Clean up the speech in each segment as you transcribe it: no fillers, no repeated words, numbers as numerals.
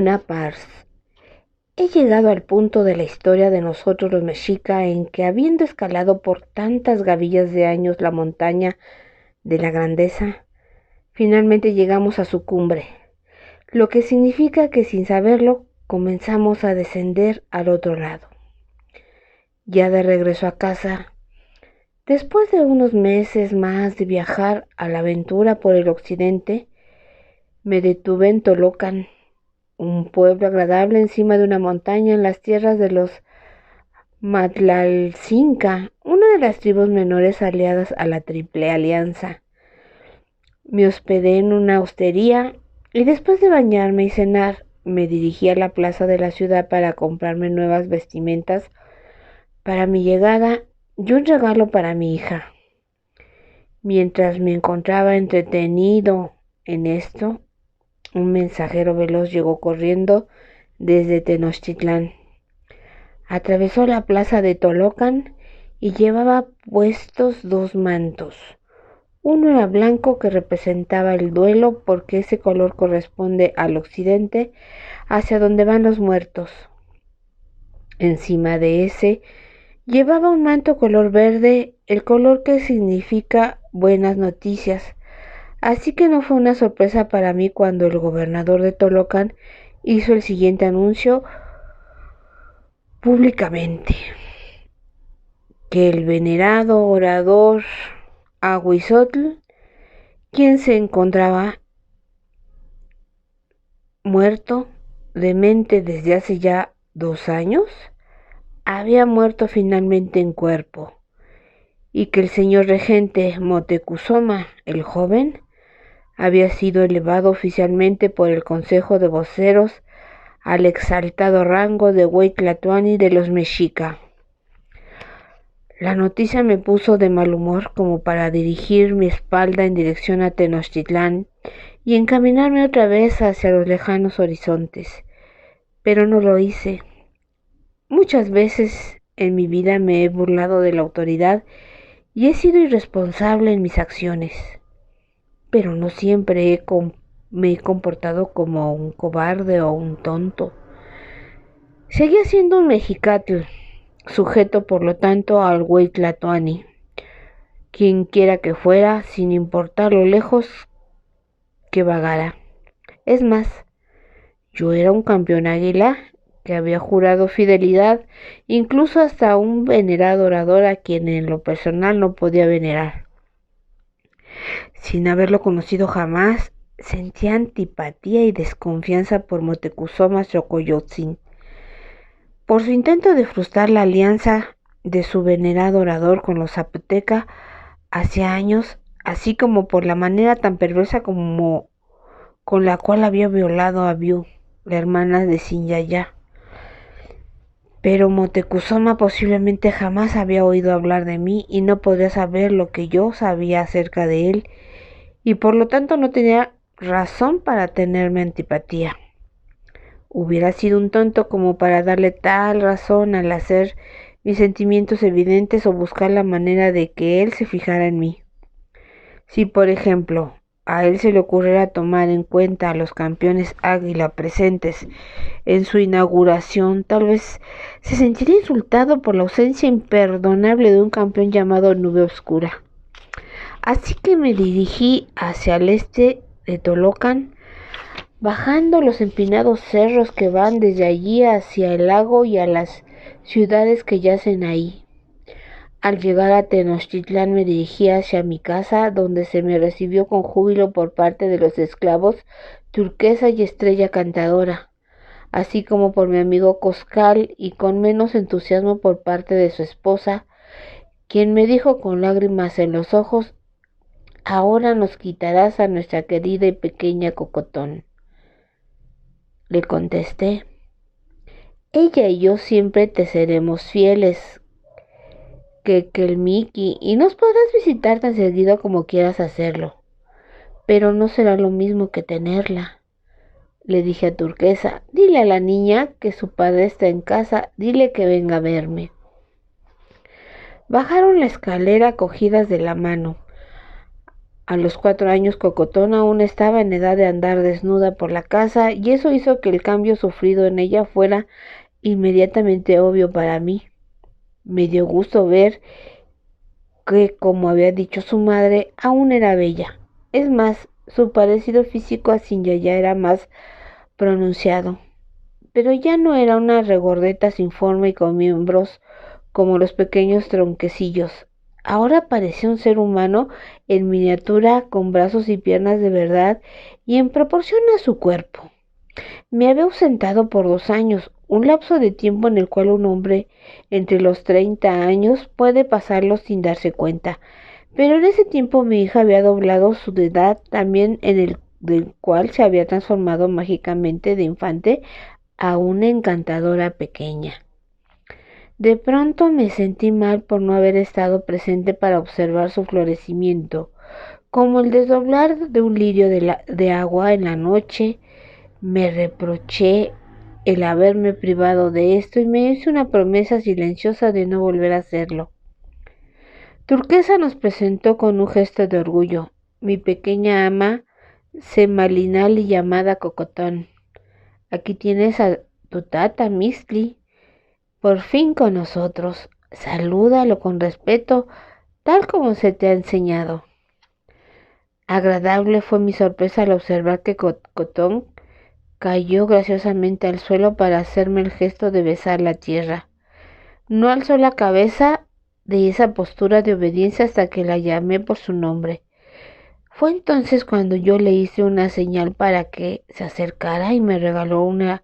Ona Pars. He llegado al punto de la historia de nosotros los mexica en que, habiendo escalado por tantas gavillas de años la montaña de la grandeza, finalmente llegamos a su cumbre, lo que significa que sin saberlo comenzamos a descender al otro lado. Ya de regreso a casa, después de unos meses más de viajar a la aventura por el occidente, me detuve en Tolocan, un pueblo agradable encima de una montaña en las tierras de los Matlalcinca, una de las tribus menores aliadas a la Triple Alianza. Me hospedé en una hostería y después de bañarme y cenar, me dirigí a la plaza de la ciudad para comprarme nuevas vestimentas para mi llegada y un regalo para mi hija. Mientras me encontraba entretenido en esto, un mensajero veloz llegó corriendo desde Tenochtitlán. Atravesó la plaza de Tolocan y llevaba puestos dos mantos. Uno era blanco, que representaba el duelo, porque ese color corresponde al occidente, hacia donde van los muertos. Encima de ese llevaba un manto color verde, el color que significa buenas noticias. Así que no fue una sorpresa para mí cuando el gobernador de Tolocan hizo el siguiente anuncio públicamente: que el venerado orador Ahuizotl, quien se encontraba muerto de mente desde hace ya 2 años, había muerto finalmente en cuerpo, y que el señor regente Moctezuma el Joven había sido elevado oficialmente por el Consejo de Voceros al exaltado rango de Güey Tlatoani de los mexica. La noticia me puso de mal humor como para dirigir mi espalda en dirección a Tenochtitlán y encaminarme otra vez hacia los lejanos horizontes, pero no lo hice. Muchas veces en mi vida me he burlado de la autoridad y he sido irresponsable en mis acciones, pero no siempre me he comportado como un cobarde o un tonto. Seguía siendo un mexicatl, sujeto por lo tanto al Güey Tlatoani, quien quiera que fuera, sin importar lo lejos que vagara. Es más, yo era un campeón águila que había jurado fidelidad incluso hasta un venerado orador a quien en lo personal no podía venerar. Sin haberlo conocido jamás, sentía antipatía y desconfianza por Moctezuma Xocoyotzin, por su intento de frustrar la alianza de su venerado orador con los zapoteca hacía años, así como por la manera tan perversa como con la cual había violado a Biu, la hermana de Sinyaya. Pero Moctezuma posiblemente jamás había oído hablar de mí y no podría saber lo que yo sabía acerca de él, y por lo tanto no tenía razón para tenerme antipatía. Hubiera sido un tonto como para darle tal razón al hacer mis sentimientos evidentes o buscar la manera de que él se fijara en mí. Si, por ejemplo, a él se le ocurriera tomar en cuenta a los campeones águila presentes en su inauguración, tal vez se sentiría insultado por la ausencia imperdonable de un campeón llamado Nube Oscura. Así que me dirigí hacia el este de Tolocan, bajando los empinados cerros que van desde allí hacia el lago y a las ciudades que yacen ahí. Al llegar a Tenochtitlán me dirigí hacia mi casa, donde se me recibió con júbilo por parte de los esclavos Turquesa y Estrella Cantadora, así como por mi amigo Coscal, y con menos entusiasmo por parte de su esposa, quien me dijo con lágrimas en los ojos: «Ahora nos quitarás a nuestra querida y pequeña Cocotón». Le contesté: «Ella y yo siempre te seremos fieles, Kekelmiki, y nos podrás visitar tan seguido como quieras hacerlo, pero no será lo mismo que tenerla». Le dije a Turquesa: «Dile a la niña que su padre está en casa, dile que venga a verme». Bajaron la escalera cogidas de la mano. A los 4 años Cocotón aún estaba en edad de andar desnuda por la casa y eso hizo que el cambio sufrido en ella fuera inmediatamente obvio para mí. Me dio gusto ver que, como había dicho su madre, aún era bella. Es más, su parecido físico a Cinyaya era más pronunciado. Pero ya no era una regordeta sin forma y con miembros como los pequeños tronquecillos. Ahora parecía un ser humano en miniatura con brazos y piernas de verdad y en proporción a su cuerpo. Me había ausentado por 2 años, un lapso de tiempo en el cual un hombre entre los 30 años puede pasarlo sin darse cuenta. Pero en ese tiempo mi hija había doblado su edad también en el del cual se había transformado mágicamente de infante a una encantadora pequeña. De pronto me sentí mal por no haber estado presente para observar su florecimiento, como el desdoblar de un lirio de agua en la noche. Me reproché el haberme privado de esto y me hice una promesa silenciosa de no volver a hacerlo. Turquesa nos presentó con un gesto de orgullo. Mi pequeña ama semalinali llamada Cocotón. Aquí tienes a tu tata, Mistli, por fin con nosotros. Salúdalo con respeto, tal como se te ha enseñado. Agradable fue mi sorpresa al observar que Cocotón cayó graciosamente al suelo para hacerme el gesto de besar la tierra. No alzó la cabeza de esa postura de obediencia hasta que la llamé por su nombre. Fue entonces cuando yo le hice una señal para que se acercara y me regaló una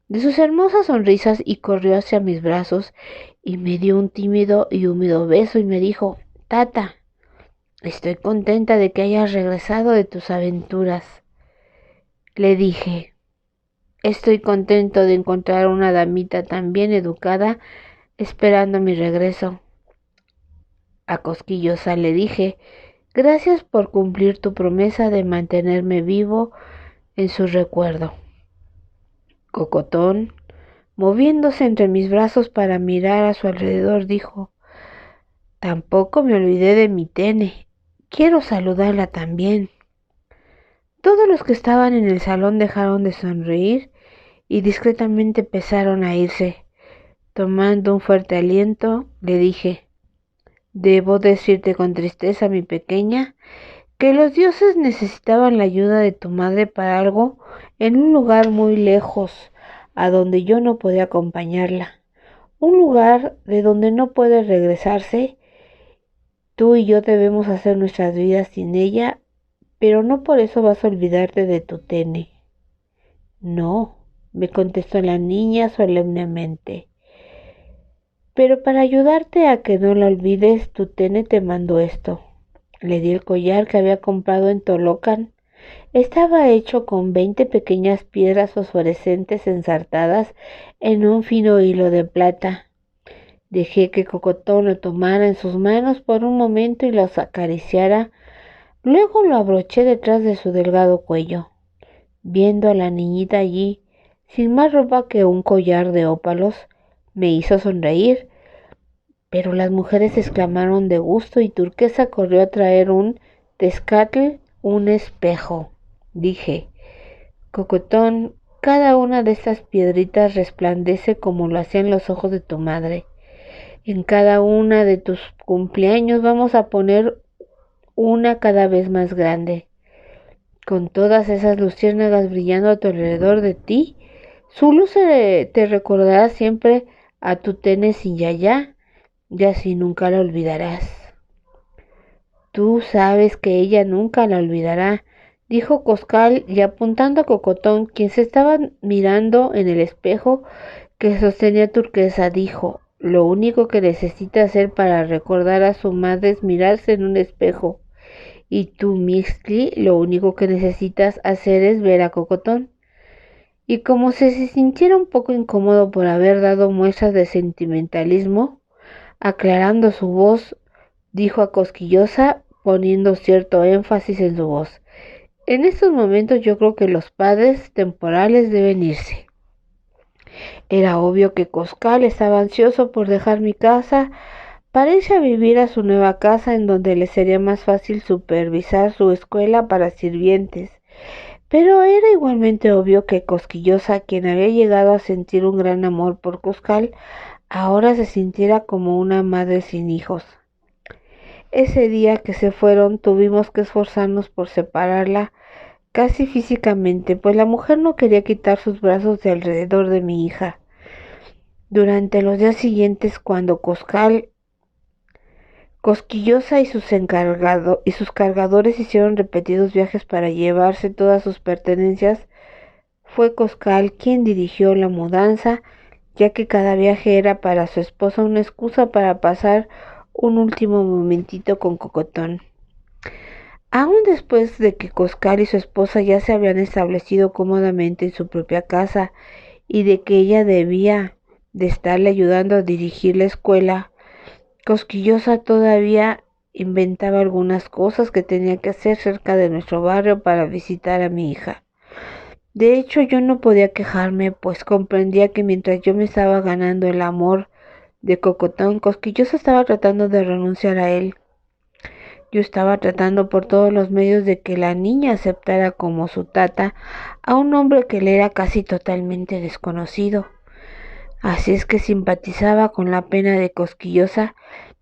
de sus hermosas sonrisas y corrió hacia mis brazos y me dio un tímido y húmedo beso y me dijo: Tata, estoy contenta de que hayas regresado de tus aventuras. Le dije: estoy contento de encontrar una damita tan bien educada esperando mi regreso. A Cosquillosa le dije: gracias por cumplir tu promesa de mantenerme vivo en su recuerdo. Cocotón, moviéndose entre mis brazos para mirar a su alrededor, dijo: tampoco me olvidé de mi Tene. Quiero saludarla también. Todos los que estaban en el salón dejaron de sonreír y discretamente empezaron a irse. Tomando un fuerte aliento, le dije: debo decirte con tristeza, mi pequeña, que los dioses necesitaban la ayuda de tu madre para algo en un lugar muy lejos, a donde yo no podía acompañarla. Un lugar de donde no puede regresarse. Tú y yo debemos hacer nuestras vidas sin ella, pero no por eso vas a olvidarte de tu Tene. No, me contestó la niña solemnemente. Pero para ayudarte a que no la olvides, tu Tene te mandó esto. Le di el collar que había comprado en Tolocan. Estaba hecho con 20 pequeñas piedras fosforescentes ensartadas en un fino hilo de plata. Dejé que Cocotón lo tomara en sus manos por un momento y los acariciara. Luego lo abroché detrás de su delgado cuello. Viendo a la niñita allí, sin más ropa que un collar de ópalos, me hizo sonreír. Pero las mujeres exclamaron de gusto y Turquesa corrió a traer un tezcatl, un espejo. Dije: Cocotón, cada una de estas piedritas resplandece como lo hacían los ojos de tu madre. En cada una de tus cumpleaños vamos a poner una cada vez más grande. Con todas esas luciérnagas brillando a tu alrededor de ti, su luz te recordará siempre a tu Tene Cinyaya, y así nunca la olvidarás. Tú sabes que ella nunca la olvidará, dijo Coscal, y apuntando a Cocotón, quien se estaba mirando en el espejo que sostenía Turquesa, dijo: lo único que necesita hacer para recordar a su madre es mirarse en un espejo. Y tú, Mixtli, lo único que necesitas hacer es ver a Cocotón. Y como se sintiera un poco incómodo por haber dado muestras de sentimentalismo, aclarando su voz, dijo a Cosquillosa, poniendo cierto énfasis en su voz: en estos momentos yo creo que los padres temporales deben irse. Era obvio que Coscal estaba ansioso por dejar mi casa para irse a vivir a su nueva casa en donde le sería más fácil supervisar su escuela para sirvientes. Pero era igualmente obvio que Cosquillosa, quien había llegado a sentir un gran amor por Coscal, ahora se sintiera como una madre sin hijos. Ese día que se fueron tuvimos que esforzarnos por separarla casi físicamente, pues la mujer no quería quitar sus brazos de alrededor de mi hija. Durante los días siguientes, cuando Cosquillosa y sus cargadores hicieron repetidos viajes para llevarse todas sus pertenencias, fue Coscal quien dirigió la mudanza, ya que cada viaje era para su esposa una excusa para pasar un último momentito con Cocotón. Aún después de que Coscal y su esposa ya se habían establecido cómodamente en su propia casa y de que ella debía de estarle ayudando a dirigir la escuela, Cosquillosa todavía inventaba algunas cosas que tenía que hacer cerca de nuestro barrio para visitar a mi hija. De hecho, yo no podía quejarme, pues comprendía que mientras yo me estaba ganando el amor de Cocotón, Cosquillosa estaba tratando de renunciar a él. Yo estaba tratando por todos los medios de que la niña aceptara como su tata a un hombre que le era casi totalmente desconocido. Así es que simpatizaba con la pena de Cosquillosa,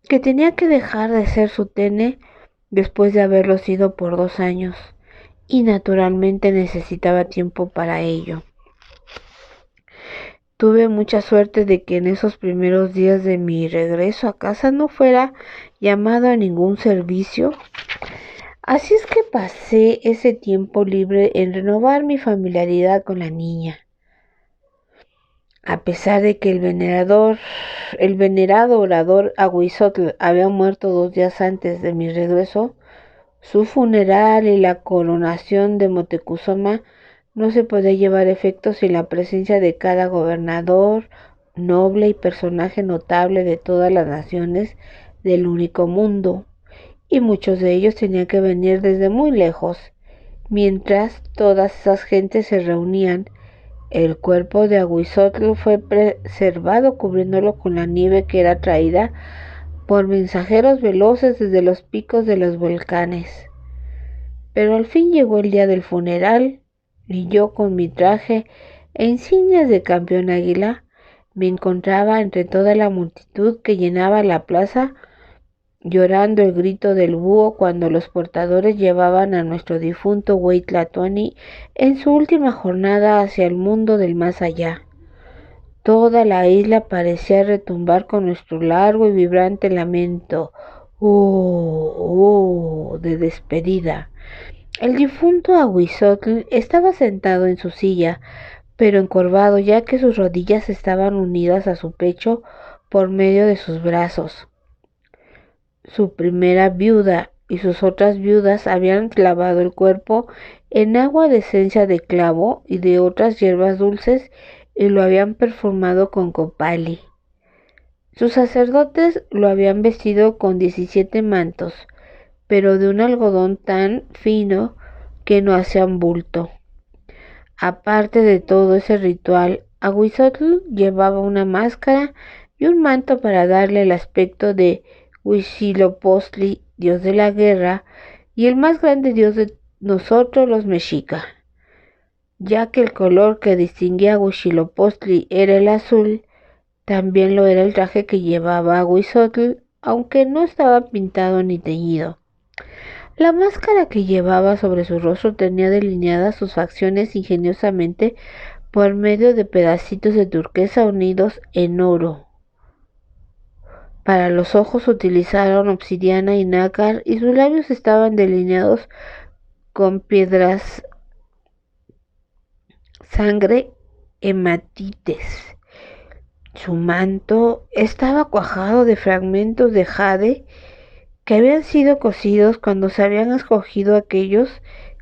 que tenía que dejar de ser su tene después de haberlo sido por 2 años, y naturalmente necesitaba tiempo para ello. Tuve mucha suerte de que en esos primeros días de mi regreso a casa no fuera llamado a ningún servicio. Así es que pasé ese tiempo libre en renovar mi familiaridad con la niña. A pesar de que el venerado orador Aguizotl había muerto 2 días antes de mi regreso, su funeral y la coronación de Moctezuma no se podía llevar a efecto sin la presencia de cada gobernador, noble y personaje notable de todas las naciones del único mundo, y muchos de ellos tenían que venir desde muy lejos. Mientras todas esas gentes se reunían, el cuerpo de Aguizotl fue preservado cubriéndolo con la nieve que era traída por mensajeros veloces desde los picos de los volcanes. Pero al fin llegó el día del funeral, y yo con mi traje e insignias de campeón águila me encontraba entre toda la multitud que llenaba la plaza, llorando el grito del búho cuando los portadores llevaban a nuestro difunto Huey Tlatoani en su última jornada hacia el mundo del más allá. Toda la isla parecía retumbar con nuestro largo y vibrante lamento, de despedida. El difunto Aguizotl estaba sentado en su silla, pero encorvado, ya que sus rodillas estaban unidas a su pecho por medio de sus brazos. Su primera viuda y sus otras viudas habían lavado el cuerpo en agua de esencia de clavo y de otras hierbas dulces y lo habían perfumado con copali. Sus sacerdotes lo habían vestido con 17 mantos, pero de un algodón tan fino que no hacían bulto. Aparte de todo ese ritual, Aguizotl llevaba una máscara y un manto para darle el aspecto de Huitzilopochtli, dios de la guerra, y el más grande dios de nosotros los mexica. Ya que el color que distinguía a Huitzilopochtli era el azul, también lo era el traje que llevaba Aguizotl, aunque no estaba pintado ni teñido. La máscara que llevaba sobre su rostro tenía delineadas sus facciones ingeniosamente por medio de pedacitos de turquesa unidos en oro. Para los ojos utilizaron obsidiana y nácar y sus labios estaban delineados con piedras sangre hematites. Su manto estaba cuajado de fragmentos de jade que habían sido cocidos cuando se habían escogido aquellos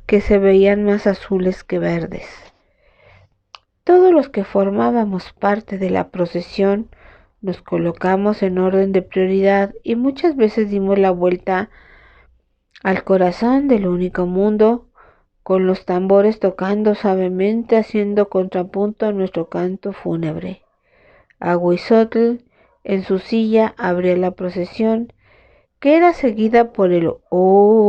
que se veían más azules que verdes. Todos los que formábamos parte de la procesión nos colocamos en orden de prioridad y muchas veces dimos la vuelta al corazón del único mundo, con los tambores tocando suavemente, haciendo contrapunto a nuestro canto fúnebre. Aguizotl en su silla abría la procesión, que era seguida por el oh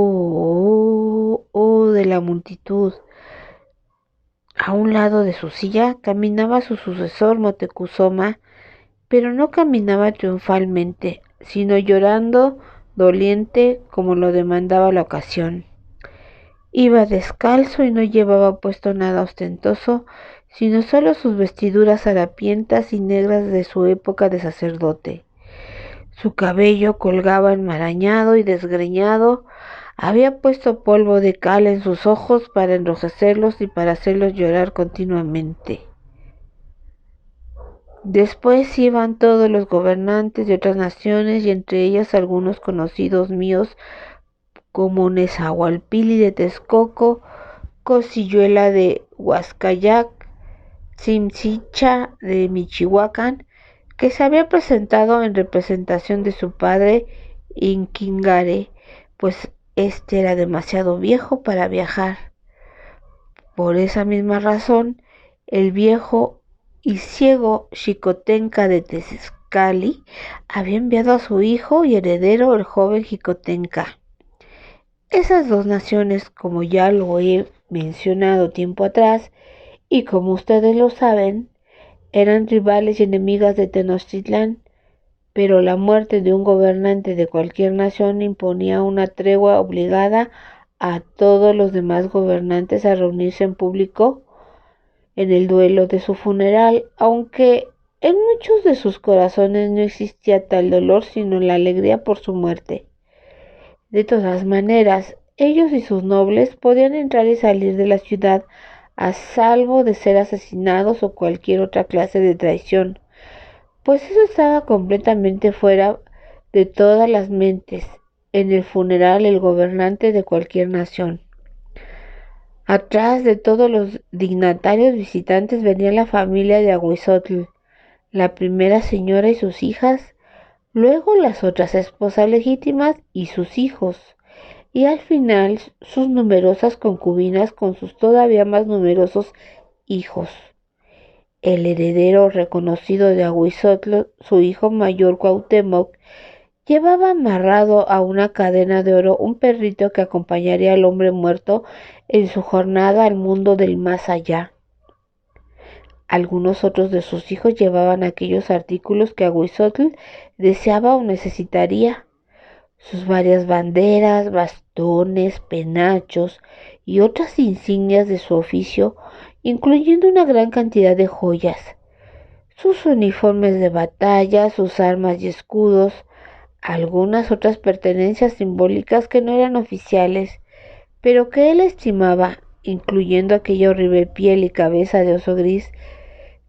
de la multitud. A un lado de su silla caminaba su sucesor Motecuzoma, pero no caminaba triunfalmente, sino llorando, doliente, como lo demandaba la ocasión. Iba descalzo y no llevaba puesto nada ostentoso, sino solo sus vestiduras harapientas y negras de su época de sacerdote. Su cabello colgaba enmarañado y desgreñado, había puesto polvo de cal en sus ojos para enrojecerlos y para hacerlos llorar continuamente. Después iban todos los gobernantes de otras naciones y entre ellas algunos conocidos míos como Nezahualpilli de Texcoco, Cosiyuela de Huascayac, Tsimtzicha de Michihuacán, que se había presentado en representación de su padre Inquingare, pues este era demasiado viejo para viajar. Por esa misma razón, el viejo y ciego Xicotenca de Tezcali había enviado a su hijo y heredero, el joven Xicotenca. Esas dos naciones, como ya lo he mencionado tiempo atrás, y como ustedes lo saben, eran rivales y enemigas de Tenochtitlán, pero la muerte de un gobernante de cualquier nación imponía una tregua obligada a todos los demás gobernantes a reunirse en público en el duelo de su funeral, aunque en muchos de sus corazones no existía tal dolor sino la alegría por su muerte. De todas maneras, ellos y sus nobles podían entrar y salir de la ciudad a salvo de ser asesinados o cualquier otra clase de traición, pues eso estaba completamente fuera de todas las mentes en el funeral el gobernante de cualquier nación. Atrás de todos los dignatarios visitantes venía la familia de Ahuizotl, la primera señora y sus hijas, luego las otras esposas legítimas y sus hijos, y al final sus numerosas concubinas con sus todavía más numerosos hijos. El heredero reconocido de Ahuizotl, su hijo mayor Cuauhtémoc, llevaba amarrado a una cadena de oro un perrito que acompañaría al hombre muerto en su jornada al mundo del más allá. Algunos otros de sus hijos llevaban aquellos artículos que Ahuizotl deseaba o necesitaría: sus varias banderas, bastones, penachos y otras insignias de su oficio, incluyendo una gran cantidad de joyas, sus uniformes de batalla, sus armas y escudos, algunas otras pertenencias simbólicas que no eran oficiales, pero que él estimaba, incluyendo aquella horrible piel y cabeza de oso gris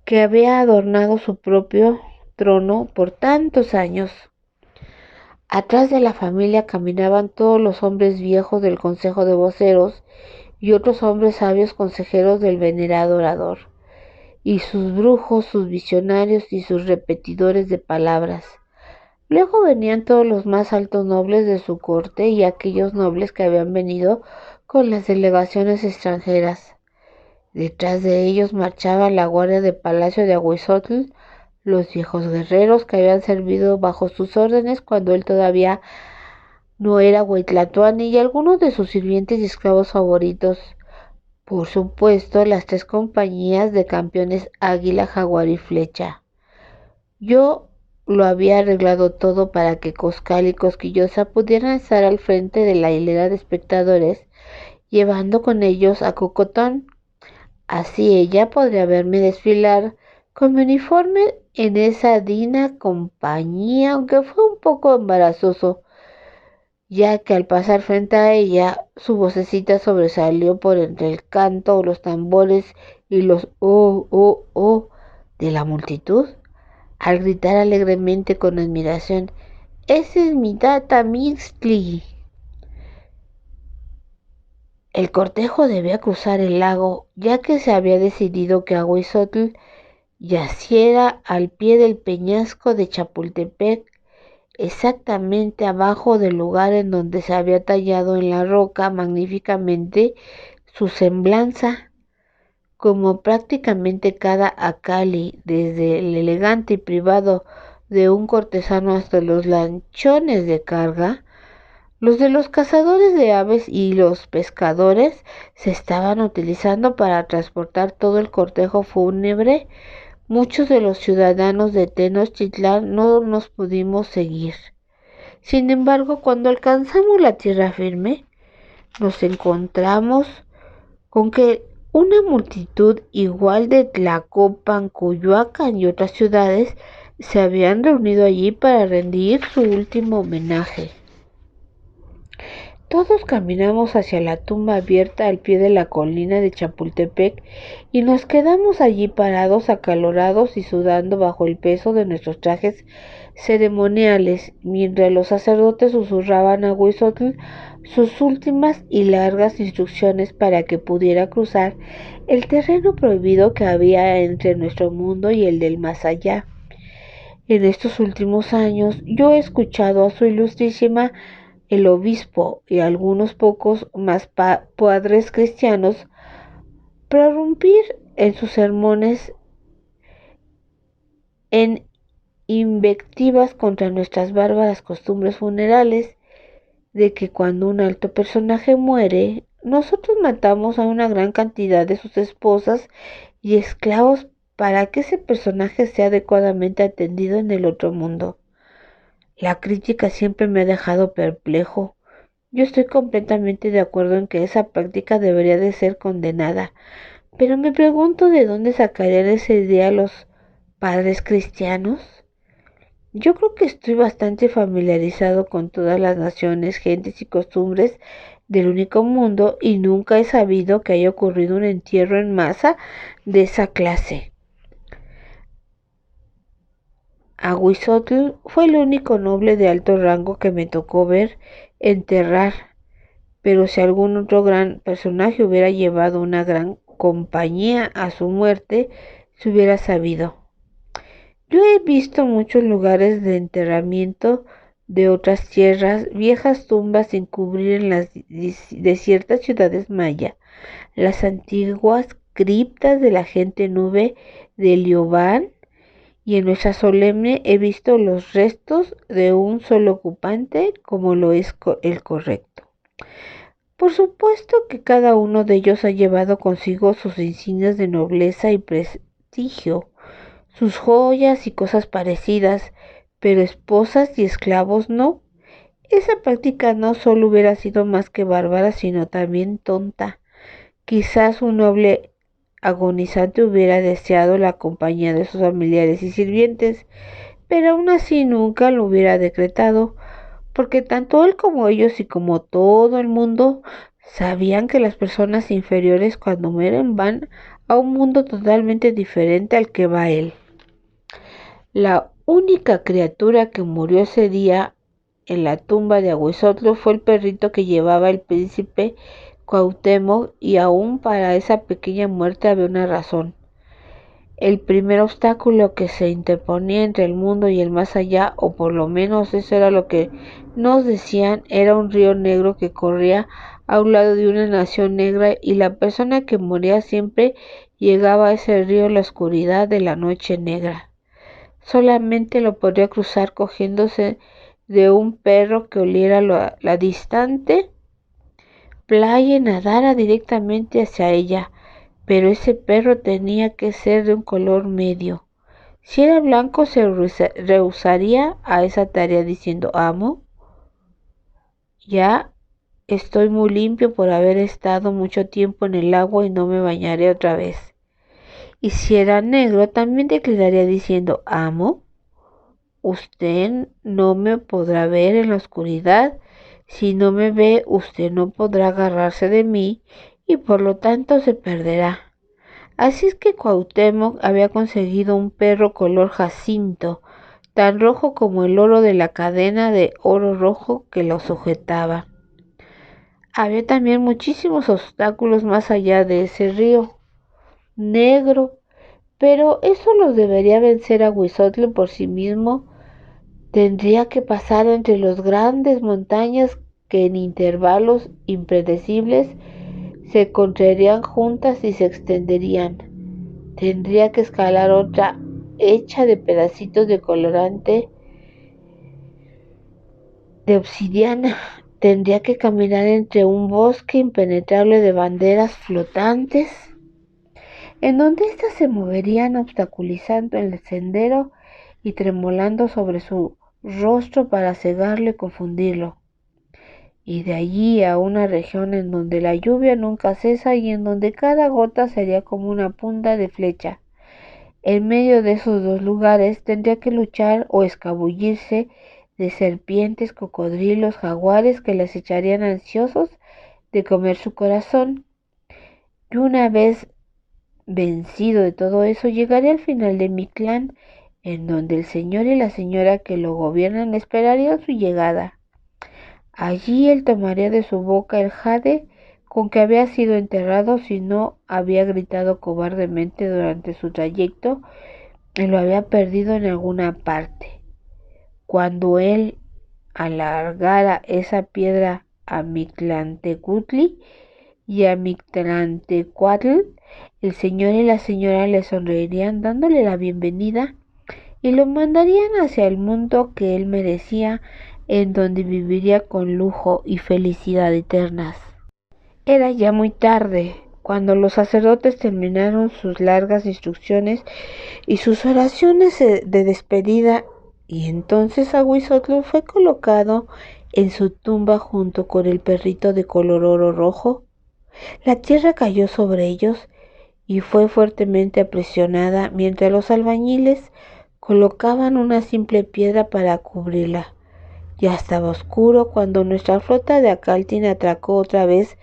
que había adornado su propio trono por tantos años. Atrás de la familia caminaban todos los hombres viejos del consejo de voceros y otros hombres sabios consejeros del venerado orador, y sus brujos, sus visionarios y sus repetidores de palabras. Luego venían todos los más altos nobles de su corte y aquellos nobles que habían venido con las delegaciones extranjeras. Detrás de ellos marchaba la guardia de palacio de Ahuizotl, los viejos guerreros que habían servido bajo sus órdenes cuando él todavía no era Huaytlatoani, y algunos de sus sirvientes y esclavos favoritos. Por supuesto, las 3 compañías de campeones Águila, Jaguar y Flecha. Yo lo había arreglado todo para que Coscal y Cosquillosa pudieran estar al frente de la hilera de espectadores, llevando con ellos a Cocotón. Así ella podría verme desfilar con mi uniforme en esa digna compañía, aunque fue un poco embarazoso, ya que al pasar frente a ella, su vocecita sobresalió por entre el canto, los tambores y los oh de la multitud, al gritar alegremente con admiración: «¡Ese es mi tata Mixtli!». El cortejo debía cruzar el lago, ya que se había decidido que Ahuizotl yaciera al pie del peñasco de Chapultepec, exactamente abajo del lugar en donde se había tallado en la roca magníficamente su semblanza. Como prácticamente cada acali, desde el elegante y privado de un cortesano hasta los lanchones de carga, los de los cazadores de aves y los pescadores se estaban utilizando para transportar todo el cortejo fúnebre. Muchos de los ciudadanos de Tenochtitlán no nos pudimos seguir. Sin embargo, cuando alcanzamos la tierra firme, nos encontramos con que una multitud igual de Tlacopan, Coyoacán y otras ciudades se habían reunido allí para rendir su último homenaje. Todos caminamos hacia la tumba abierta al pie de la colina de Chapultepec y nos quedamos allí parados, acalorados y sudando bajo el peso de nuestros trajes ceremoniales, mientras los sacerdotes susurraban a Huizotl sus últimas y largas instrucciones para que pudiera cruzar el terreno prohibido que había entre nuestro mundo y el del más allá. En estos últimos años yo he escuchado a su ilustrísima el obispo y algunos pocos más padres cristianos prorrumpir en sus sermones en invectivas contra nuestras bárbaras costumbres funerales, de que cuando un alto personaje muere, nosotros matamos a una gran cantidad de sus esposas y esclavos para que ese personaje sea adecuadamente atendido en el otro mundo. La crítica siempre me ha dejado perplejo. Yo estoy completamente de acuerdo en que esa práctica debería de ser condenada, pero me pregunto de dónde sacarían esa idea los padres cristianos. Yo creo que estoy bastante familiarizado con todas las naciones, gentes y costumbres del único mundo y nunca he sabido que haya ocurrido un entierro en masa de esa clase. Aguizotl fue el único noble de alto rango que me tocó ver enterrar, pero si algún otro gran personaje hubiera llevado una gran compañía a su muerte, se hubiera sabido. Yo he visto muchos lugares de enterramiento de otras tierras, viejas tumbas sin cubrir en las desiertas ciudades maya, las antiguas criptas de la gente nube de Liobán, y en nuestra solemne he visto los restos de un solo ocupante como lo es el correcto. Por supuesto que cada uno de ellos ha llevado consigo sus insignias de nobleza y prestigio, sus joyas y cosas parecidas, pero esposas y esclavos no. Esa práctica no solo hubiera sido más que bárbara, sino también tonta. Quizás un noble agonizante hubiera deseado la compañía de sus familiares y sirvientes, pero aún así nunca lo hubiera decretado, porque tanto él como ellos y como todo el mundo sabían que las personas inferiores cuando mueren van a un mundo totalmente diferente al que va él. La única criatura que murió ese día en la tumba de Ahuizotl fue el perrito que llevaba el príncipe Cuauhtémoc, y aún para esa pequeña muerte había una razón. El primer obstáculo que se interponía entre el mundo y el más allá, o por lo menos eso era lo que nos decían, era un río negro que corría a un lado de una nación negra, y la persona que moría siempre llegaba a ese río en la oscuridad de la noche negra. Solamente lo podría cruzar cogiéndose de un perro que oliera la distante playa y nadara directamente hacia ella, pero ese perro tenía que ser de un color medio. Si era blanco, se rehusaría a esa tarea diciendo: amo, ya estoy muy limpio por haber estado mucho tiempo en el agua y no me bañaré otra vez. Y si era negro, también declararía diciendo: amo, usted no me podrá ver en la oscuridad. Si no me ve, usted no podrá agarrarse de mí y por lo tanto se perderá. Así es que Cuauhtémoc había conseguido un perro color jacinto, tan rojo como el oro de la cadena de oro rojo que lo sujetaba. Había también muchísimos obstáculos más allá de ese río negro, pero eso los debería vencer Ahuizotl por sí mismo. Tendría que pasar entre las grandes montañas que en intervalos impredecibles se contraerían juntas y se extenderían. Tendría que escalar otra hecha de pedacitos de colorante de obsidiana. Tendría que caminar entre un bosque impenetrable de banderas flotantes, en donde éstas se moverían obstaculizando el sendero y tremolando sobre su rostro para cegarlo y confundirlo. Y de allí a una región en donde la lluvia nunca cesa y en donde cada gota sería como una punta de flecha. En medio de esos dos lugares tendría que luchar o escabullirse de serpientes, cocodrilos, jaguares que les echarían ansiosos de comer su corazón. Y una vez vencido de todo eso, llegaré al final de mi clan, en donde el señor y la señora que lo gobiernan esperarían su llegada. Allí él tomaría de su boca el jade con que había sido enterrado si no había gritado cobardemente durante su trayecto y lo había perdido en alguna parte. Cuando él alargara esa piedra a Mictlantecutli y a Mictlantecuatl, el señor y la señora le sonreirían dándole la bienvenida y lo mandarían hacia el mundo que él merecía, en donde viviría con lujo y felicidad eternas. Era ya muy tarde cuando los sacerdotes terminaron sus largas instrucciones y sus oraciones de despedida, y entonces Ahuizotl fue colocado en su tumba junto con el perrito de color oro rojo. La tierra cayó sobre ellos y fue fuertemente apresionada mientras los albañiles colocaban una simple piedra para cubrirla. Ya estaba oscuro cuando nuestra flota de Acaltin atracó otra vez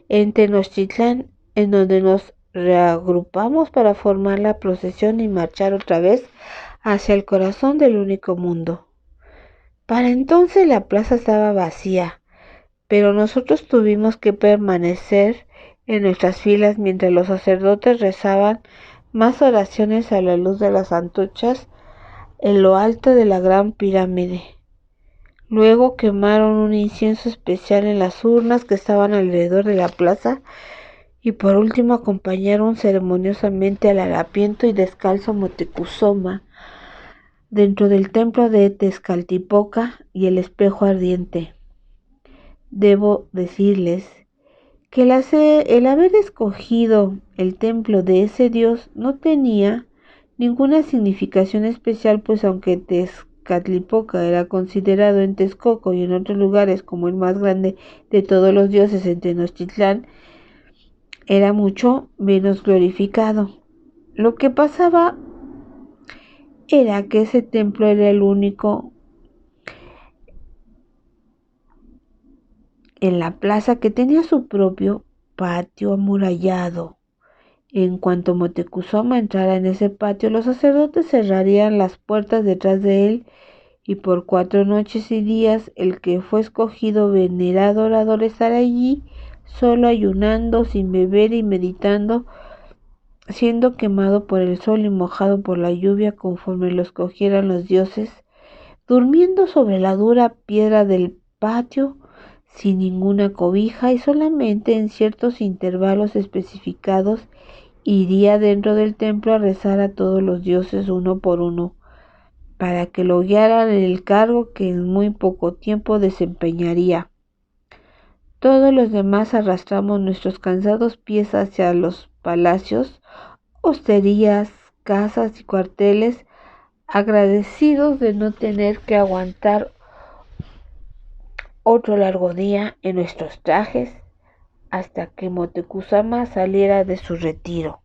en Tenochtitlán, en donde nos reagrupamos para formar la procesión y marchar otra vez hacia el corazón del único mundo. Para entonces la plaza estaba vacía, pero nosotros tuvimos que permanecer en nuestras filas mientras los sacerdotes rezaban más oraciones a la luz de las antorchas en lo alto de la gran pirámide. Luego quemaron un incienso especial en las urnas que estaban alrededor de la plaza y por último acompañaron ceremoniosamente al harapiento y descalzo Motecuzoma dentro del templo de Tezcatlipoca y el espejo ardiente. Debo decirles que el haber escogido el templo de ese dios no tenía ninguna significación especial, pues aunque Tezcatlipoca era considerado en Texcoco y en otros lugares como el más grande de todos los dioses en Tenochtitlán, era mucho menos glorificado. Lo que pasaba era que ese templo era el único en la plaza que tenía su propio patio amurallado. En cuanto Motecuzoma entrara en ese patio, los sacerdotes cerrarían las puertas detrás de él y por 4 noches y días el que fue escogido venerado orador estará allí, solo ayunando, sin beber y meditando, siendo quemado por el sol y mojado por la lluvia conforme lo escogieran los dioses, durmiendo sobre la dura piedra del patio sin ninguna cobija y solamente en ciertos intervalos especificados iría dentro del templo a rezar a todos los dioses uno por uno, para que lo guiaran en el cargo que en muy poco tiempo desempeñaría. Todos los demás arrastramos nuestros cansados pies hacia los palacios, hosterías, casas y cuarteles, agradecidos de no tener que aguantar otro largo día en nuestros trajes hasta que Motecuzoma saliera de su retiro.